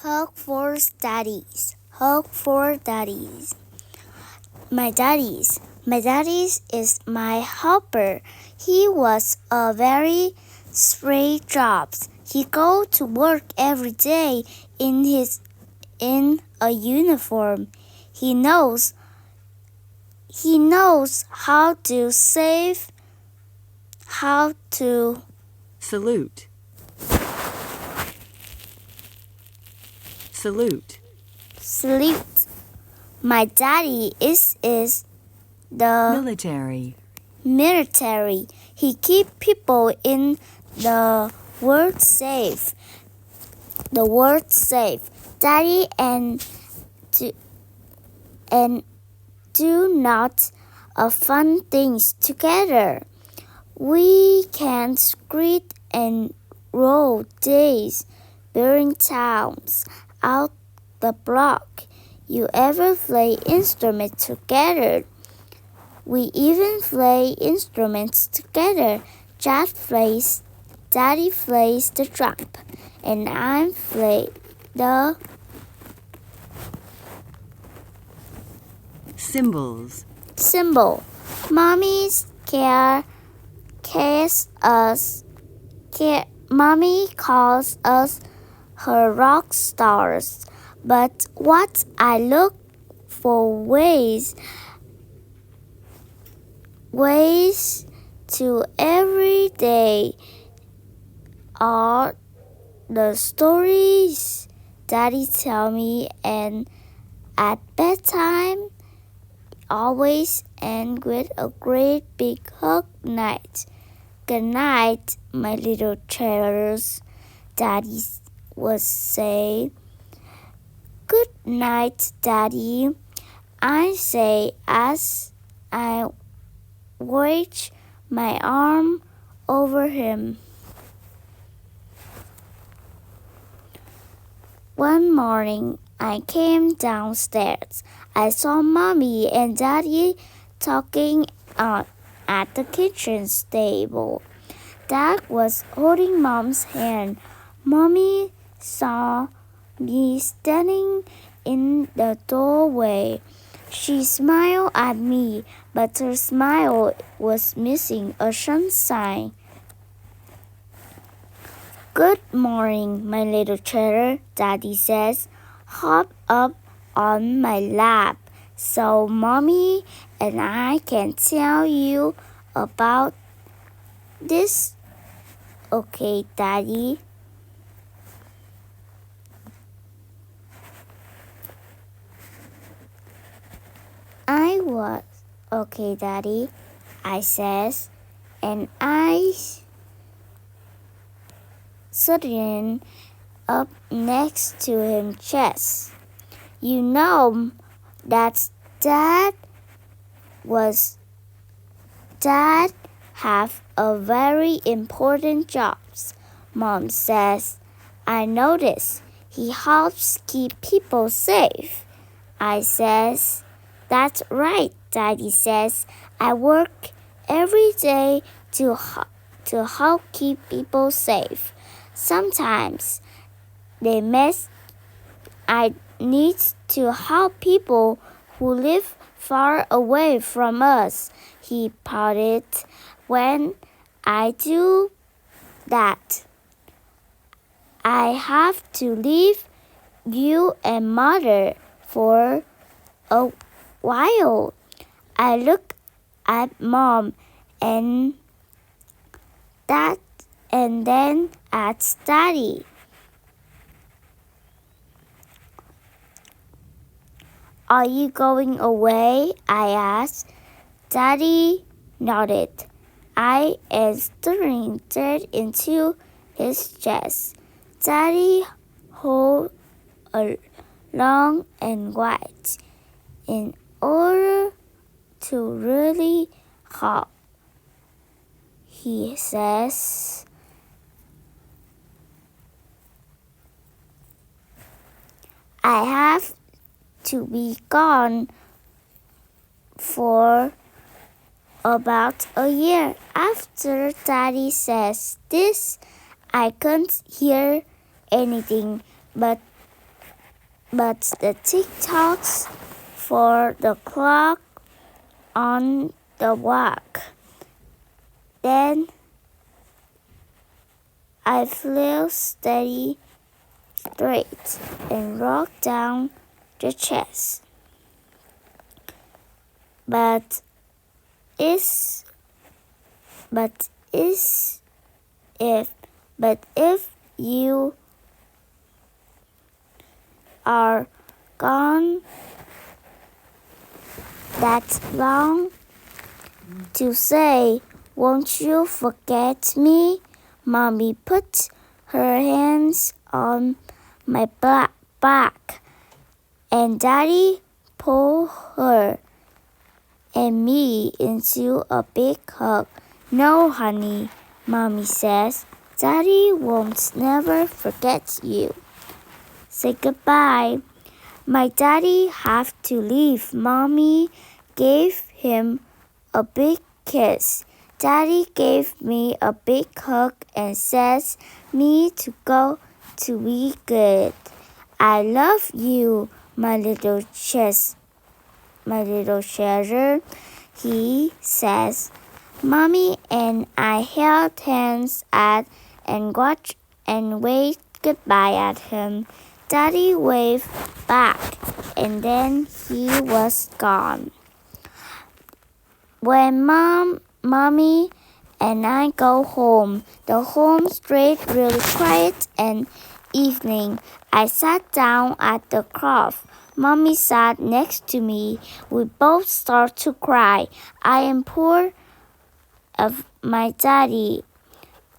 Hug for daddies. Hug for daddies. My daddies. My daddies is my helper. He was a very straight job. He go to work every day in a uniform. He knows how to save, how to salute. Salute. Salute. My daddy is the military. He keep people in the world safe. The world safe. Daddy and do not fun things together. We can skate and roll days, burying towns out the block. You ever play instruments together? We even play instruments together. Daddy plays the drum, and I play the cymbal. Mommy calls us her rock stars, but what I look for ways to every day are the stories Daddy tell me, and at bedtime always end with a great big hug night. Good night, my little cheddars, Daddy would say. Good night, Daddy, I say as I reach my arm over him. One morning, I came downstairs. I saw Mommy and Daddy talking at the kitchen table. Dad was holding Mom's hand. Mommy saw me standing in the doorway. She smiled at me, but her smile was missing a sunshine. Good morning, my little cheddar, Daddy says. Hop up on my lap so Mommy and I can tell you about this. Okay, Daddy. Okay, Daddy, I says, and I sitting up next to him chest. You know that Dad have a very important job, Mom says. I notice he helps keep people safe. I says, that's right, Daddy says. I work every day to help keep people safe. Sometimes I need to help people who live far away from us, he pouted. When I do that, I have to leave you and Mother for a while. I look at Mom and Dad and then at Daddy. Are you going away? I asked. Daddy nodded. I am staring dead into his chest. Daddy hold a long and wide in order to really hop. He says, I have to be gone for about a year. After Daddy says this, I can't hear anything but but the tick-tocks for the clock on the walk. Then I flew steady straight and rocked down the chest. But if you are gone that long to say, "Won't you forget me?" Mommy put her hands on my back, and Daddy pulled her and me into a big hug. "No, honey," Mommy says. "Daddy won't never forget you." Say goodbye. My daddy had to leave. Mommy gave him a big kiss. Daddy gave me a big hug and says me to go to be good. "I love you, my little treasure," he says. Mommy and I held hands and watched and waved goodbye at him. Daddy waved back, and then he was gone. When Mommy and I go home, the home stayed really quiet and evening. I sat down at the cloth. Mommy sat next to me. We both started to cry. I am poor of my daddy.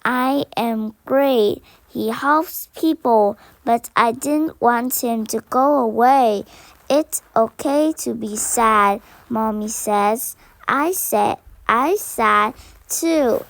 I am great. He helps people, but I didn't want him to go away. It's okay to be sad, Mommy says. I sad too.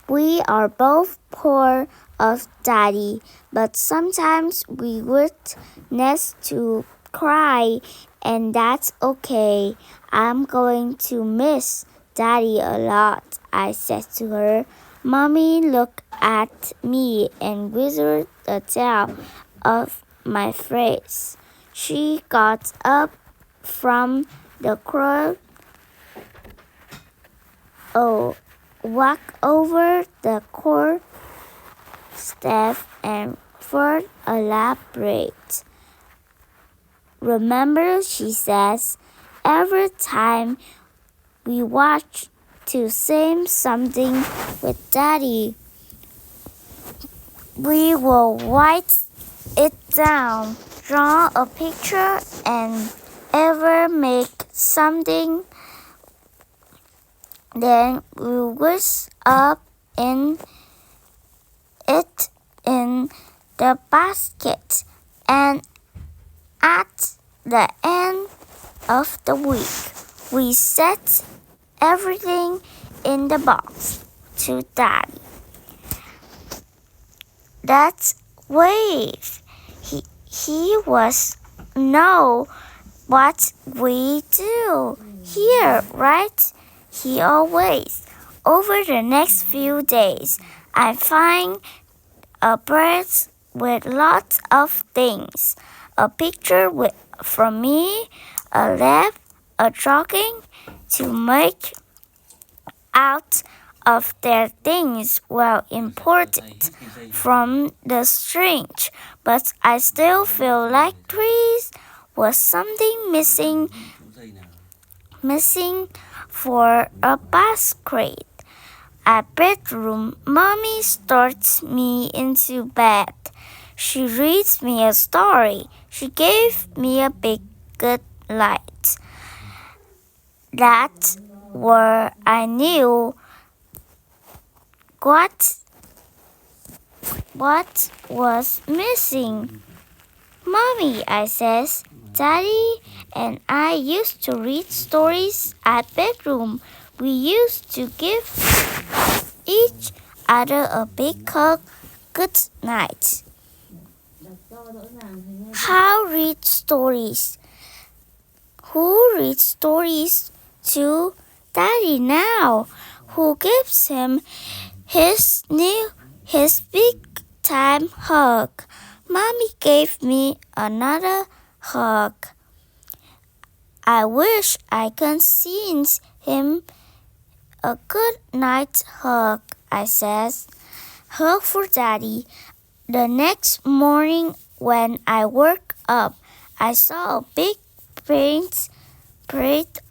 We are both poor of Daddy, but sometimes we witness to cry, and that's okay. I'm going to miss Daddy a lot, I said to her. Mommy looked at me and whispered the tail of my face. She got up from the crib, walked over the court step and further elaborate. Remember, she says, every time we watch to say something with Daddy, we will write it down, draw a picture, and ever make something. Then we wish up in it in the basket, and at the end of the week, we set everything in the box to Daddy. That's wave. He was know what we do here, right? He always. Over the next few days, I find a bird with lots of things. A picture from me, a lab, a drawing to make out of their things well imported from the strange, but I still feel like trees was something missing for a basket. At bedroom, Mommy starts me into bed. She reads me a story. She gave me a big good light. That's where I knew what was missing. Mommy, I says, Daddy and I used to read stories at bedroom. We used to give each other a big hug. Good night. How read stories? Who reads stories to Daddy now? Who gives him his big time hug? Mommy gave me another hug. I wish I could send him a good night hug, I said. Hug for Daddy. The next morning when I woke up, I saw a big print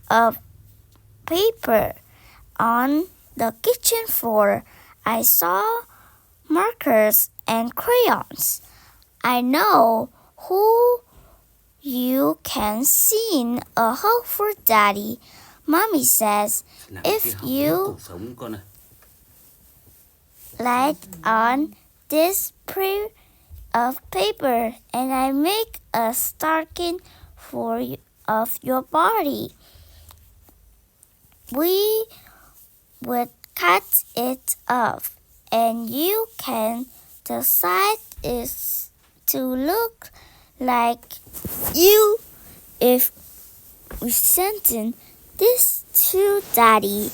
of paper on the kitchen floor. I saw markers and crayons. I know who you can sing a hug for Daddy. Mommy says if you light on this print of paper and I make a stocking for you of your body, we would cut it off and you can decide it's to look like you. If we send this to Daddy,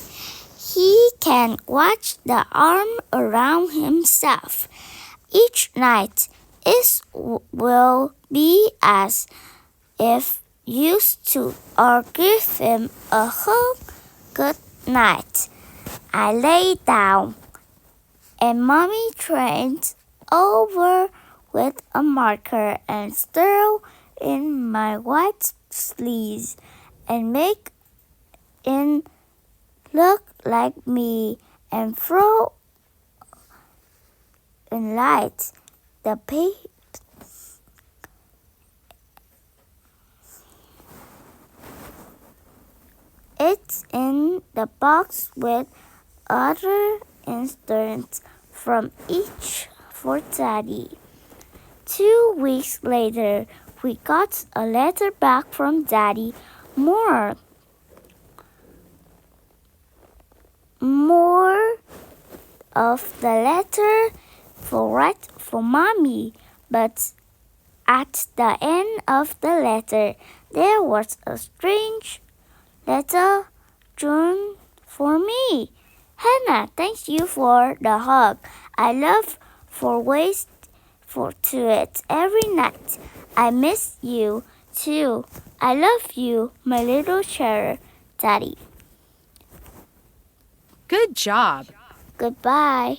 he can watch the arm around himself. Each night it will be as if used to or give him a hug good night. I lay down and Mommy trained over with a marker and stir in my white sleeves and make it look like me and throw in light the paper. It's in the box with other instruments from each for Daddy. 2 weeks later, we got a letter back from Daddy. More of the letter for Mommy, but at the end of the letter, there was a strange letter drawn for me. Hannah, thank you for the hug. I love for ways to it every night. I miss you too. I love you, my little cherub, Daddy. Good job. Goodbye.